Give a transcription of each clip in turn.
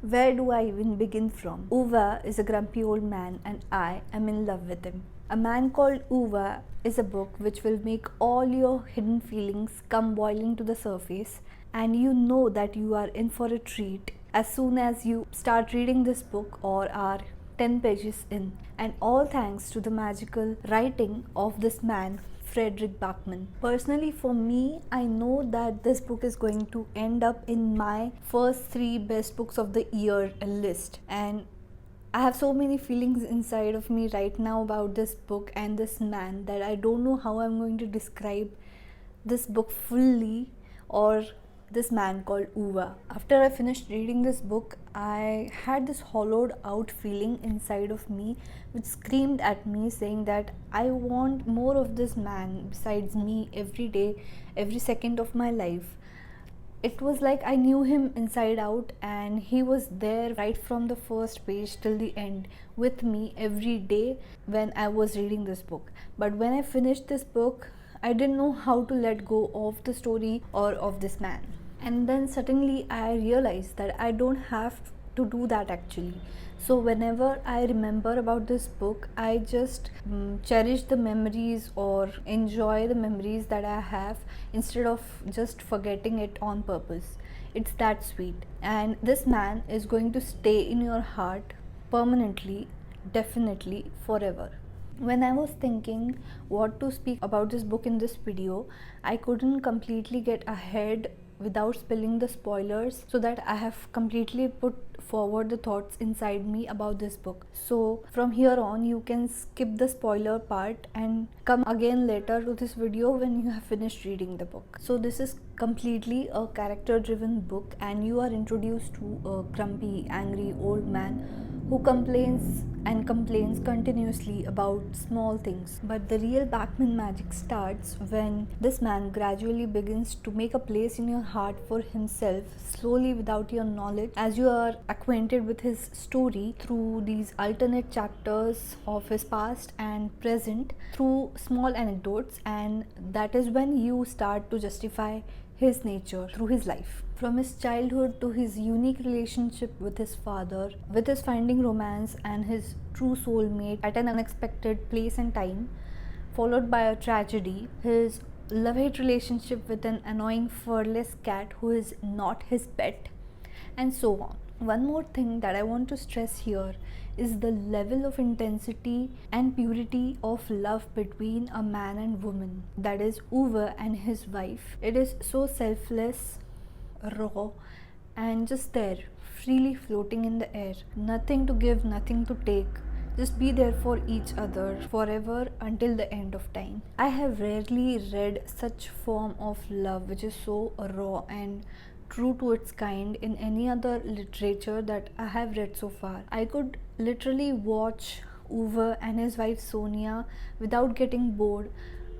Where do I even begin from? Uwe is a grumpy old man and I am in love with him. A Man Called Uwe is a book which will make all your hidden feelings come boiling to the surface, and you know that you are in for a treat as soon as you start reading this book or are 10 pages in. And all thanks to the magical writing of this man, Fredrik Backman. Personally, for me, I know that this book is going to end up in my first 3 best books of the year list, and I have so many feelings inside of me right now about this book and this man that I don't know how I'm going to describe this book fully, or this Man Called Uwe. After I finished reading this book, I had this hollowed out feeling inside of me which screamed at me saying that I want more of this man besides me every day, every second of my life. It was like I knew him inside out, and he was there right from the first page till the end with me every day when I was reading this book. But when I finished this book, I didn't know how to let go of the story or of this man. And then suddenly I realized that I don't have to do that actually. So whenever I remember about this book, I just cherish the memories or enjoy the memories that I have instead of just forgetting it on purpose. It's that sweet. And this man is going to stay in your heart permanently, definitely, forever. When I was thinking what to speak about this book in this video, I couldn't completely get ahead without spilling the spoilers, so that I have completely put forward the thoughts inside me about this book. So from here on you can skip the spoiler part and come again later to this video when you have finished reading the book. So this is completely a character driven book, and you are introduced to a grumpy, angry old man who complains and complains continuously about small things. But the real Backman magic starts when this man gradually begins to make a place in your heart for himself, slowly without your knowledge, as you are acquainted with his story through these alternate chapters of his past and present, through small anecdotes, and that is when you start to justify his nature through his life. From his childhood to his unique relationship with his father, with his finding romance and his true soulmate at an unexpected place and time, followed by a tragedy, his love-hate relationship with an annoying furless cat who is not his pet, and so on. One more thing that I want to stress here is the level of intensity and purity of love between a man and woman, that is Uwe and his wife. It is so selfless, raw, and just there, freely floating in the air. Nothing to give, nothing to take. Just be there for each other forever until the end of time. I have rarely read such form of love which is so raw and true to its kind in any other literature that I have read so far. I could literally watch Uwe and his wife Sonia without getting bored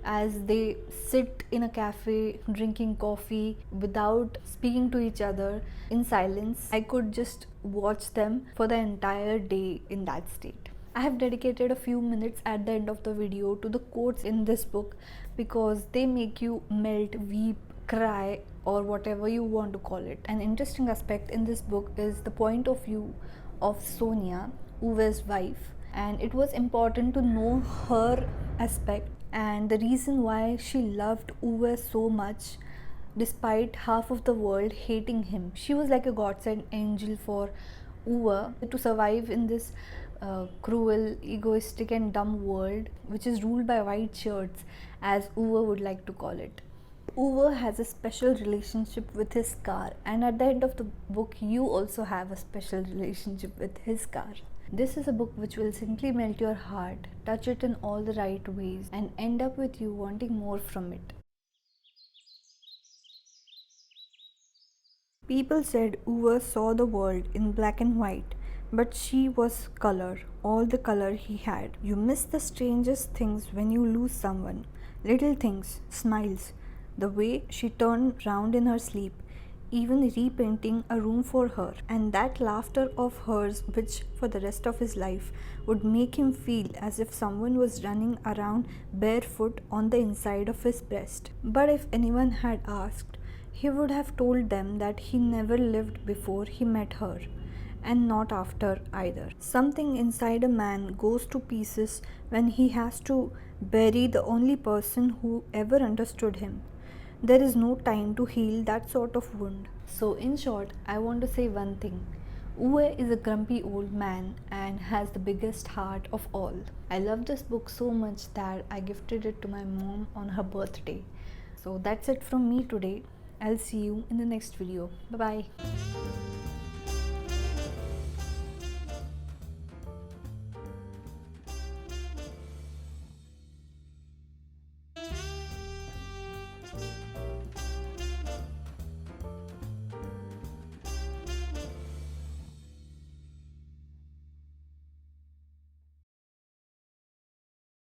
as they sit in a cafe drinking coffee without speaking to each other in silence. I could just watch them for the entire day in that state. I have dedicated a few minutes at the end of the video to the quotes in this book because they make you melt, weep, cry, or whatever you want to call it. An interesting aspect in this book is the point of view of Sonia, Uwe's wife, and it was important to know her aspect and the reason why she loved Uwe so much despite half of the world hating him. She was like a godsend angel for Uwe to survive in this cruel, egoistic and dumb world which is ruled by white shirts, as Uwe would like to call it. Uwe has a special relationship with his car, and at the end of the book you also have a special relationship with his car. This is a book which will simply melt your heart, touch it in all the right ways, and end up with you wanting more from it. People said Uwe saw the world in black and white, but she was color, all the color he had. You miss the strangest things when you lose someone. Little things, smiles, the way she turned round in her sleep, even repainting a room for her, and that laughter of hers which for the rest of his life would make him feel as if someone was running around barefoot on the inside of his breast. But if anyone had asked, he would have told them that he never lived before he met her, and not after either. Something inside a man goes to pieces when he has to bury the only person who ever understood him. There is no time to heal that sort of wound. So, in short, I want to say one thing. Uwe is a grumpy old man and has the biggest heart of all. I love this book so much that I gifted it to my mom on her birthday. So that's it from me today. I'll see you in the next video. Bye bye.